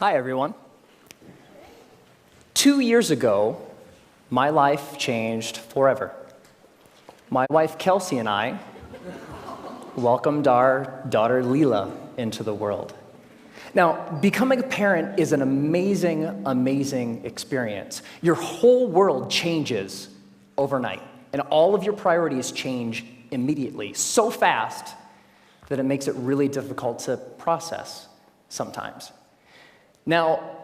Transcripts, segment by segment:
Hi, everyone. 2 years ago, my life changed forever. My wife, Kelsey, and I welcomed our daughter, Leela, into the world. Now, becoming a parent is an amazing, amazing experience. Your whole world changes overnight, and all of your priorities change immediately, so fast that it makes it really difficult to process sometimes. Now,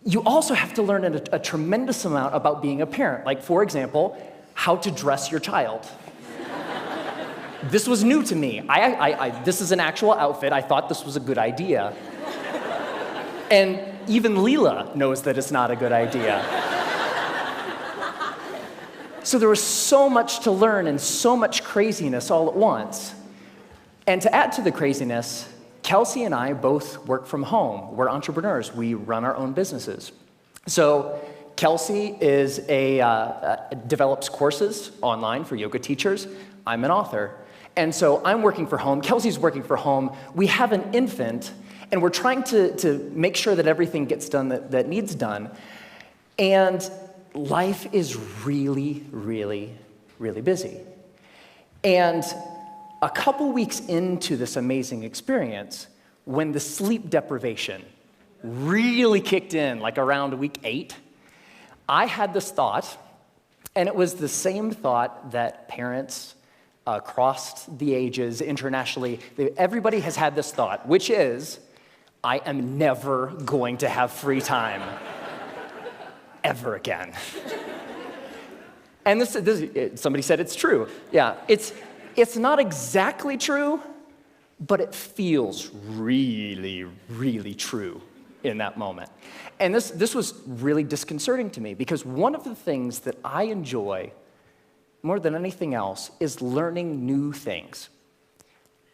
you also have to learn a tremendous amount about being a parent. Like, for example, how to dress your child. This was new to me. This is an actual outfit. I thought this was a good idea. And even Leela knows that it's not a good idea. So there was so much to learn and so much craziness all at once. And to add to the craziness, Kelsey and I both work from home. We're entrepreneurs. We run our own businesses. So Kelsey develops courses online for yoga teachers. I'm an author. And so I'm working from home. Kelsey's working from home. We have an infant, and we're trying to make sure that everything gets done that needs done. And life is really, really, really busy. And a couple weeks into this amazing experience, when the sleep deprivation really kicked in, like around week 8, I had this thought, and it was the same thought that parents across the ages, internationally, everybody has had this thought, which is, I am never going to have free time ever again. And somebody said it's true. Yeah, it's not exactly true, but it feels really, really true in that moment. And this was really disconcerting to me, because one of the things that I enjoy more than anything else is learning new things.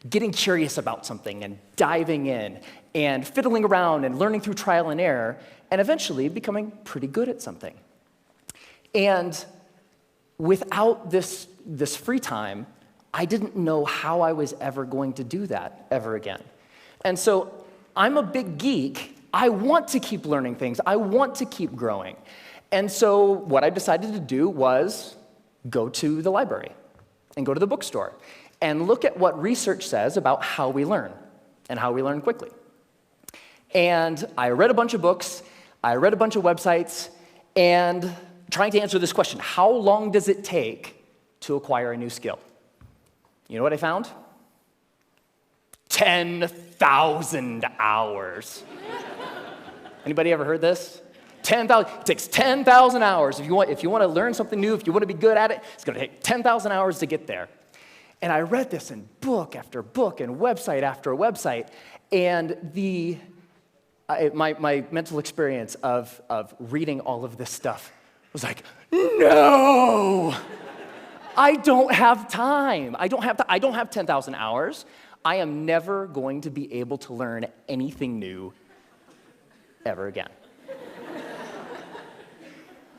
Getting curious about something and diving in and fiddling around and learning through trial and error and eventually becoming pretty good at something. And without this free time, I didn't know how I was ever going to do that ever again. And so I'm a big geek. I want to keep learning things. I want to keep growing. And so what I decided to do was go to the library and go to the bookstore and look at what research says about how we learn and how we learn quickly. And I read a bunch of books, I read a bunch of websites, and trying to answer this question: how long does it take to acquire a new skill? You know what I found? 10,000 hours. Anybody ever heard this? 10,000. It takes 10,000 hours. If you want to learn something new, if you want to be good at it, it's going to take 10,000 hours to get there. And I read this in book after book and website after website, and my mental experience of reading all of this stuff was like, no! I don't have time. I don't have 10,000 hours. I am never going to be able to learn anything new ever again.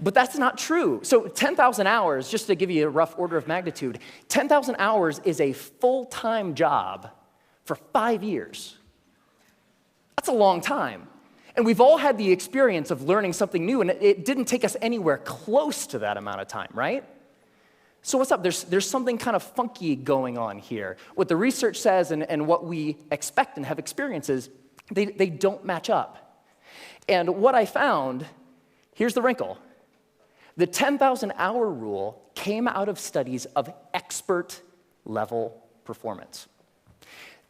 But that's not true. So 10,000 hours, just to give you a rough order of magnitude, 10,000 hours is a full-time job for 5 years. That's a long time. And we've all had the experience of learning something new, and it didn't take us anywhere close to that amount of time, right? So what's up? There's something kind of funky going on here. What the research says and what we expect and have experiences, they don't match up. And what I found, here's the wrinkle. The 10,000-hour rule came out of studies of expert-level performance.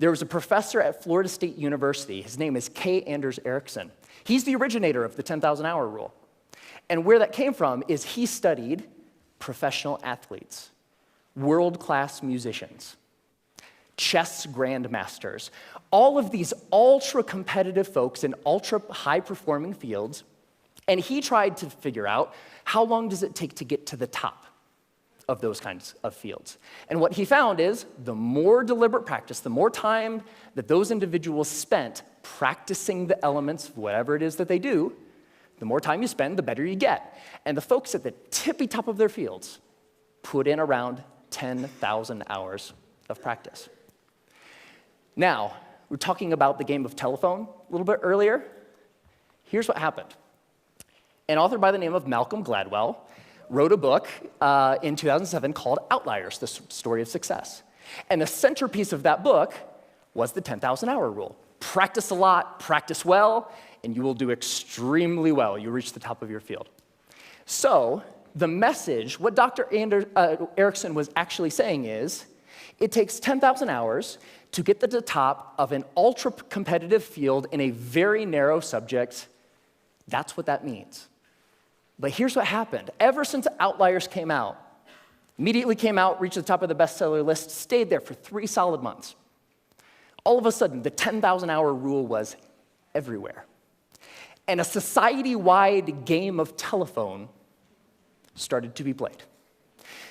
There was a professor at Florida State University. His name is K. Anders Ericsson. He's the originator of the 10,000-hour rule. And where that came from is he studied professional athletes, world-class musicians, chess grandmasters, all of these ultra-competitive folks in ultra-high-performing fields, and he tried to figure out how long does it take to get to the top of those kinds of fields. And what he found is the more deliberate practice, the more time that those individuals spent practicing the elements of whatever it is that they do, the more time you spend, the better you get. And the folks at the tippy top of their fields put in around 10,000 hours of practice. Now, we were talking about the game of telephone a little bit earlier. here's what happened. An author by the name of Malcolm Gladwell wrote a book in 2007 called Outliers, the Story of Success. And the centerpiece of that book was the 10,000 hour rule. Practice a lot, practice well, and you will do extremely well. You'll reach the top of your field. So the message, what Dr. Erickson was actually saying is, it takes 10,000 hours to get to the top of an ultra-competitive field in a very narrow subject. That's what that means. But here's what happened. Ever since Outliers came out, immediately came out, reached the top of the bestseller list, stayed there for 3 solid months. All of a sudden, the 10,000 hour rule was everywhere. And a society-wide game of telephone started to be played.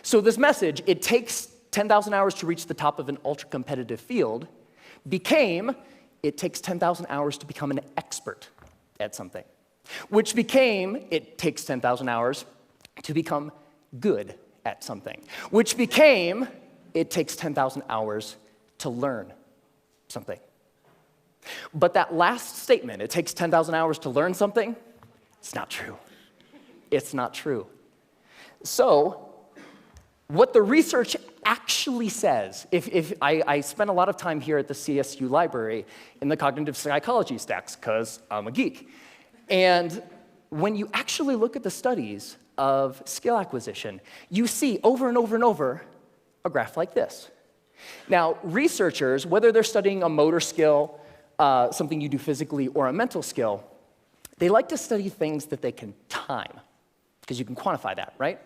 So this message, it takes 10,000 hours to reach the top of an ultra-competitive field, became, it takes 10,000 hours to become an expert at something, which became, it takes 10,000 hours to become good at something, which became, it takes 10,000 hours to learn something. But that last statement, it takes 10,000 hours to learn something, it's not true. It's not true. So, what the research actually says, if I spent a lot of time here at the CSU library in the cognitive psychology stacks, because I'm a geek. And when you actually look at the studies of skill acquisition, you see over and over and over a graph like this. Now, researchers, whether they're studying a motor skill, something you do physically, or a mental skill, they like to study things that they can time, because you can quantify that, right?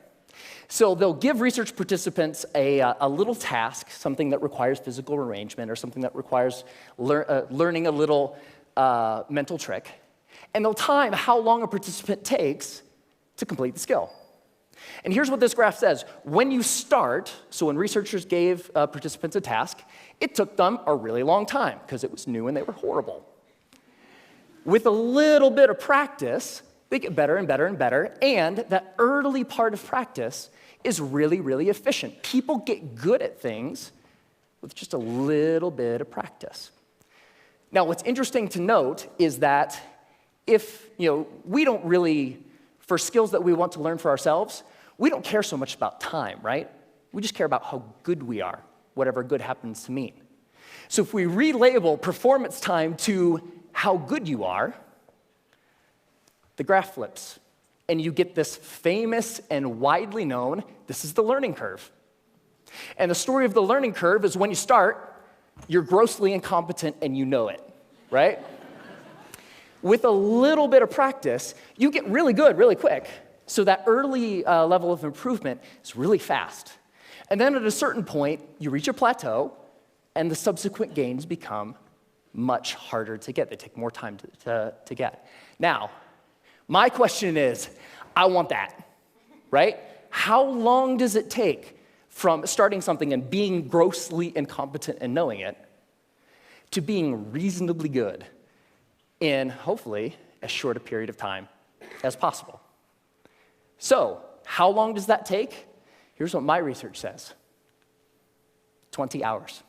So they'll give research participants a little task, something that requires physical arrangement or something that requires learning a little mental trick, and they'll time how long a participant takes to complete the skill. And here's what this graph says. When you start, so when researchers gave participants a task, it took them a really long time because it was new and they were horrible. With a little bit of practice, they get better and better and better, and that early part of practice is really, really efficient. People get good at things with just a little bit of practice. Now, what's interesting to note is that if, we don't really, for skills that we want to learn for ourselves, we don't care so much about time, right? We just care about how good we are, whatever good happens to mean. So if we relabel performance time to how good you are, the graph flips, and you get this famous and widely known, this is the learning curve. And the story of the learning curve is when you start, you're grossly incompetent and you know it, right? With a little bit of practice, you get really good really quick. So that early level of improvement is really fast. And then at a certain point, you reach a plateau, and the subsequent gains become much harder to get. They take more time to get. Now, my question is, I want that, right? How long does it take from starting something and being grossly incompetent and knowing it to being reasonably good in, hopefully, as short a period of time as possible? So, how long does that take? Here's what my research says. 20 hours.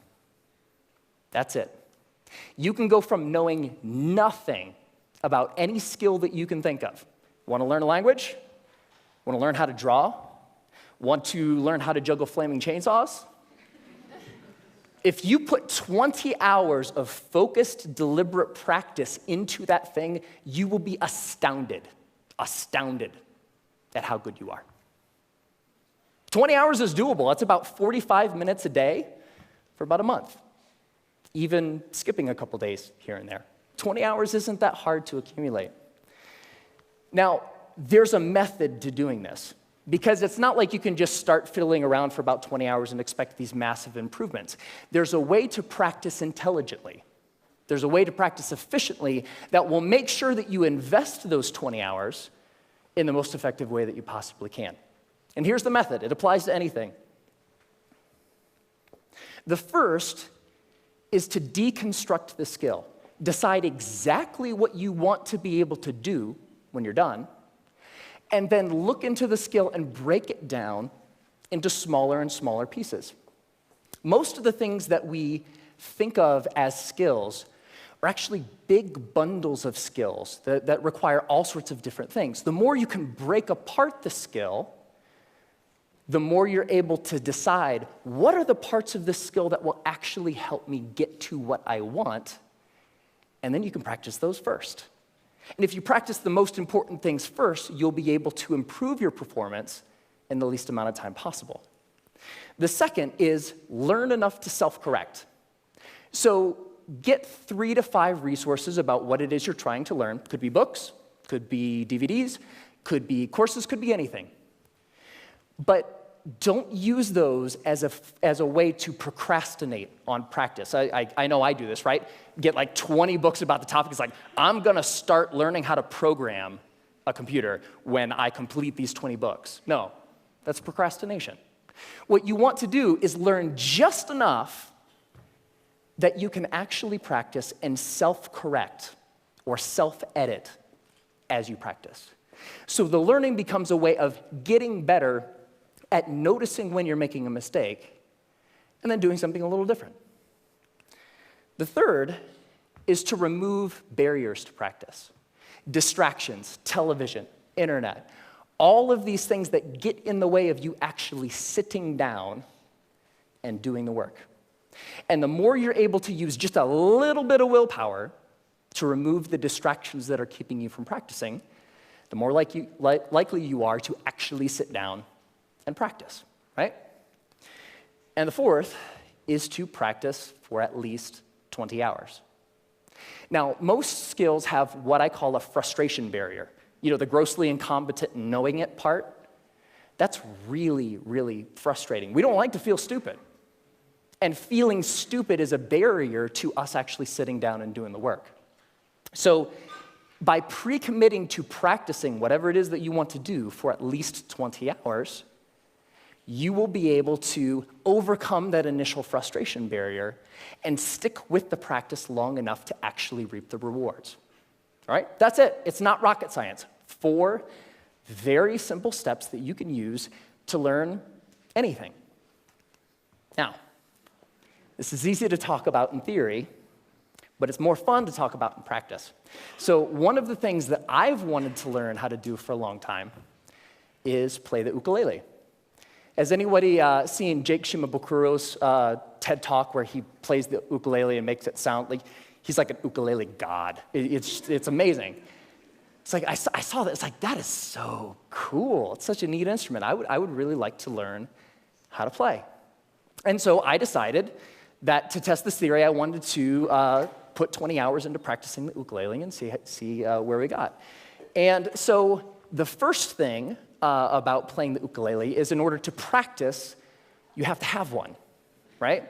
That's it. You can go from knowing nothing about any skill that you can think of. Want to learn a language? Want to learn how to draw? Want to learn how to juggle flaming chainsaws? If you put 20 hours of focused, deliberate practice into that thing, you will be astounded at how good you are. 20 hours is doable. That's about 45 minutes a day for about a month, even skipping a couple days here and there. 20 hours isn't that hard to accumulate. Now, there's a method to doing this, because it's not like you can just start fiddling around for about 20 hours and expect these massive improvements. There's a way to practice intelligently. There's a way to practice efficiently that will make sure that you invest those 20 hours in the most effective way that you possibly can. And here's the method. It applies to anything. The first is to deconstruct the skill. Decide exactly what you want to be able to do when you're done, and then look into the skill and break it down into smaller and smaller pieces. Most of the things that we think of as skills are actually big bundles of skills that require all sorts of different things. The more you can break apart the skill, the more you're able to decide what are the parts of this skill that will actually help me get to what I want, and then you can practice those first. And if you practice the most important things first, you'll be able to improve your performance in the least amount of time possible. The second is learn enough to self-correct. So get 3 to 5 resources about what it is you're trying to learn. Could be books, could be DVDs, could be courses, could be anything. But don't use those as a way to procrastinate on practice. I know I do this, right? Get like 20 books about the topic. It's like, I'm going to start learning how to program a computer when I complete these 20 books. No, that's procrastination. What you want to do is learn just enough that you can actually practice and self-correct or self-edit as you practice. So the learning becomes a way of getting better at noticing when you're making a mistake and then doing something a little different. The third is to remove barriers to practice. Distractions, television, internet, all of these things that get in the way of you actually sitting down and doing the work. And the more you're able to use just a little bit of willpower to remove the distractions that are keeping you from practicing, the more likely you are to actually sit down and practice, right? And the fourth is to practice for at least 20 hours. Now, most skills have what I call a frustration barrier. You know, the grossly incompetent knowing it part. That's really, really frustrating. We don't like to feel stupid. And feeling stupid is a barrier to us actually sitting down and doing the work. So by pre-committing to practicing whatever it is that you want to do for at least 20 hours, you will be able to overcome that initial frustration barrier and stick with the practice long enough to actually reap the rewards. All right? That's it. It's not rocket science. 4 very simple steps that you can use to learn anything. Now, this is easy to talk about in theory, but it's more fun to talk about in practice. So one of the things that I've wanted to learn how to do for a long time is play the ukulele. Has anybody seen Jake Shimabukuro's TED Talk where he plays the ukulele and makes it sound like he's like an ukulele god? It's amazing. It's like, I saw that, it's like, that is so cool. It's such a neat instrument. I would really like to learn how to play. And so I decided that to test this theory, I wanted to put 20 hours into practicing the ukulele and see where we got. And so the first thing about playing the ukulele is in order to practice, you have to have one, right?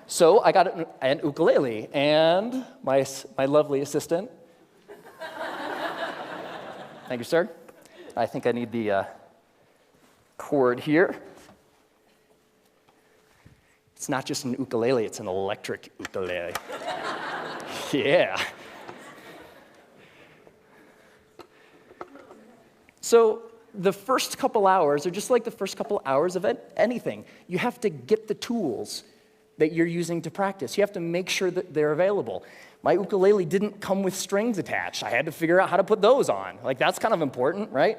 So I got an ukulele, and my lovely assistant, thank you, sir. I think I need the cord here. It's not just an ukulele, it's an electric ukulele. Yeah. So the first couple hours are just like the first couple hours of anything. You have to get the tools that you're using to practice. You have to make sure that they're available. My ukulele didn't come with strings attached. I had to figure out how to put those on. Like, that's kind of important, right?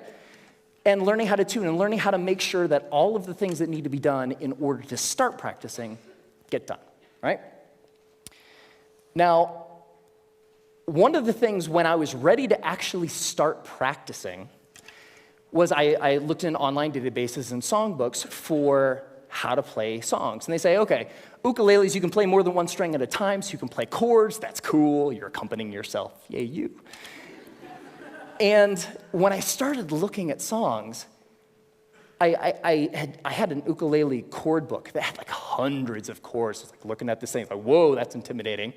And learning how to tune and learning how to make sure that all of the things that need to be done in order to start practicing get done, right? Now, one of the things when I was ready to actually start practicing was I looked in online databases and songbooks for how to play songs. And they say, okay, ukuleles, you can play more than one string at a time, so you can play chords. That's cool. You're accompanying yourself. Yay, you. And when I started looking at songs, I had an ukulele chord book that had like hundreds of chords. I was like looking at this thing, like, whoa, that's intimidating.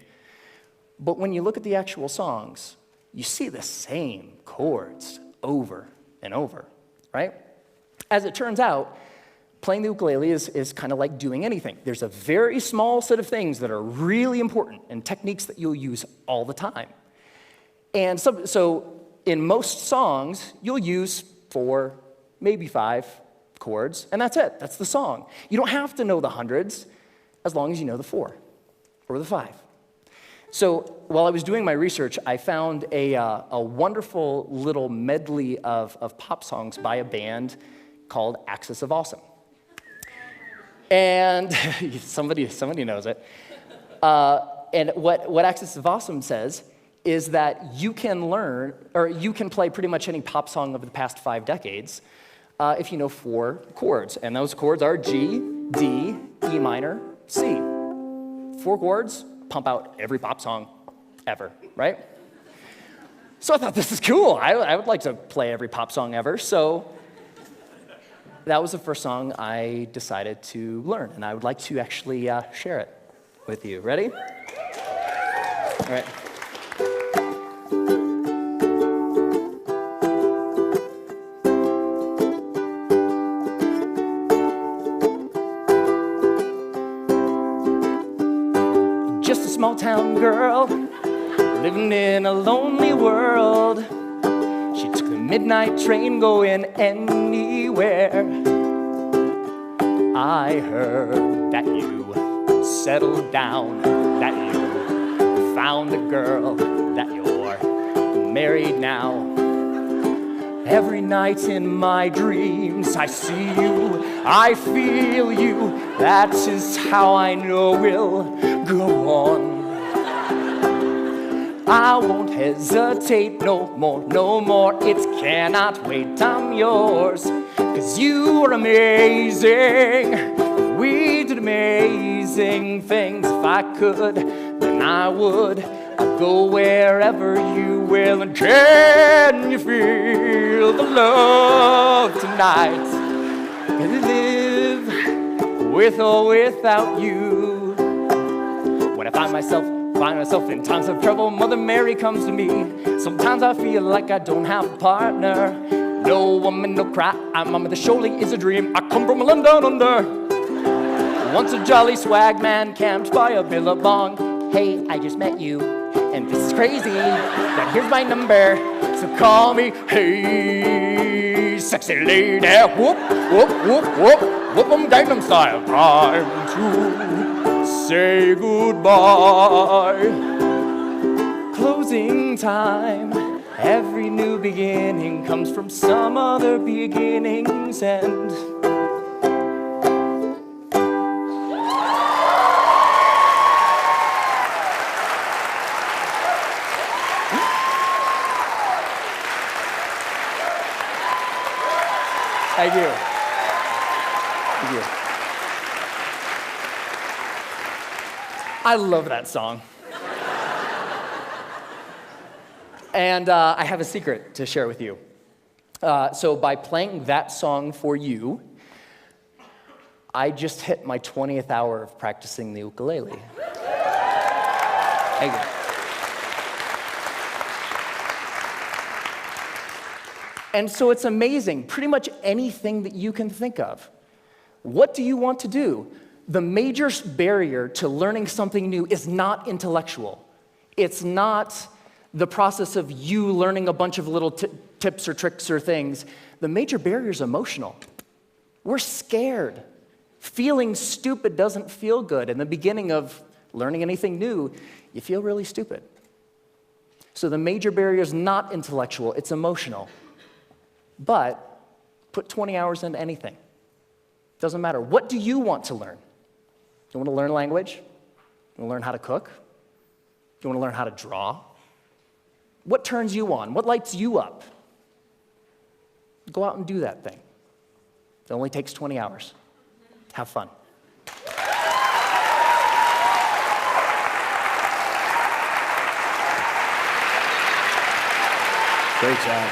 But when you look at the actual songs, you see the same chords over and over, right? As it turns out, playing the ukulele is kind of like doing anything. There's a very small set of things that are really important and techniques that you'll use all the time. And so in most songs, you'll use 4, maybe 5 chords, and that's it. That's the song. You don't have to know the hundreds as long as you know the 4 or the 5. So while I was doing my research, I found a wonderful little medley of pop songs by a band called Axis of Awesome. And somebody knows it. And what Axis of Awesome says is that you can learn, or you can play pretty much any pop song of the past 5 decades if you know 4 chords. And those chords are G, D, E minor, C. 4 chords, pump out every pop song ever, right? So I thought, this is cool. I would like to play every pop song ever. So that was the first song I decided to learn, and I would like to actually share it with you. Ready? All right. Just a small town girl living in a lonely world. She took the midnight train going anywhere. I heard that you settled down, that you found a girl, that you're married now. Every night in my dreams I see you, I feel you. That is how I know we'll go on. I won't hesitate no more, it cannot wait, I'm yours. 'Cause you are amazing, we did amazing things. If I could, then I would. I'll go wherever you will. And can you feel the love tonight? Can I live with or without you? When I find myself in times of trouble, Mother Mary comes to me. Sometimes I feel like I don't have a partner. No woman, no cry, Mama, this surely is a dream. I come from a land down under. Once a jolly swag man camped by a billabong. Hey, I just met you, and this is crazy. Now here's my number, so call me. Hey, sexy lady, whoop, whoop, whoop, whoop, whoop 'em Gangnam Style. Time to say goodbye. Closing time. Every new beginning comes from some other beginning's end. Thank you. Thank you. I love that song. And I have a secret to share with you. So by playing that song for you, I just hit my 20th hour of practicing the ukulele. Thank you. And so it's amazing, pretty much anything that you can think of. What do you want to do? The major barrier to learning something new is not intellectual. It's not the process of you learning a bunch of little tips or tricks or things. The major barrier is emotional. We're scared. Feeling stupid doesn't feel good. In the beginning of learning anything new, you feel really stupid. So the major barrier is not intellectual, it's emotional. But put 20 hours into anything. Doesn't matter. What do you want to learn? You want to learn language? You want to learn how to cook? You want to learn how to draw? What turns you on? What lights you up? Go out and do that thing. It only takes 20 hours. Have fun. Great job.